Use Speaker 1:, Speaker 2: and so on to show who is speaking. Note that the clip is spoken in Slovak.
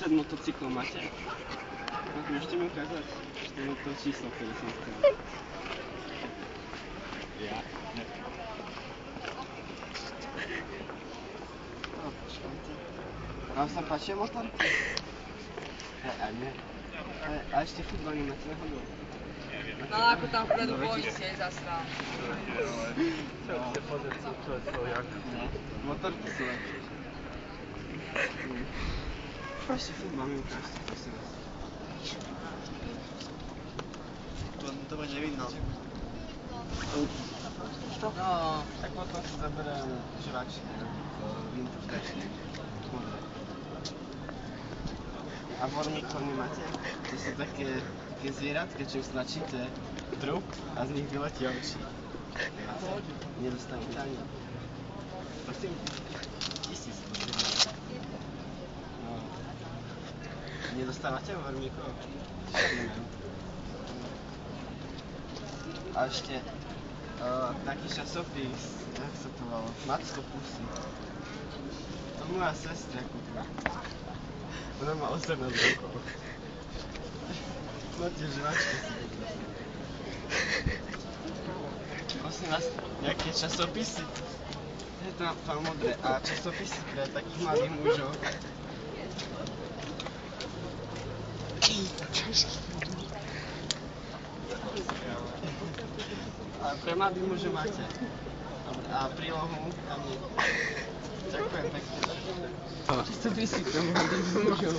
Speaker 1: pred motocyklom máte? Môžete mi ukázať? To je to číslo, ktoré som chcel. Ja? No, počkajte. Vám sa páčia motorky? A nie. A ešte futbal nemáte náhodou?
Speaker 2: No ako tam vpredu bojíte, zasrám.
Speaker 1: Chcete pozrieť, čo je to, jak? Motorky sú lepšie. Ešte futbal mi ukážte, prosím vás. To dobre nevidno. No, tak potom si zaberiem žračky, vintage tačky. A vormíkov nemáte? To sú také zvieratka, čo im stlačíte trup a z nich vyletia oči. Nedostanete ani. Prosím, 1000. No. Nedostávate vormíkov? A ešte taký časopis, jak sa to volalo? Macko Pusy. To moja sestra kúpila. Ona má 18 rokov. Máte žvačky si kúpila. Prosím vás, nejaké časopisy? Je tam modré. A časopisy pre takých mladých mužov. A pre mladých mužov máte. A prílohu tam je. Ďakujem pekne. Časopisy pre mladých mužov.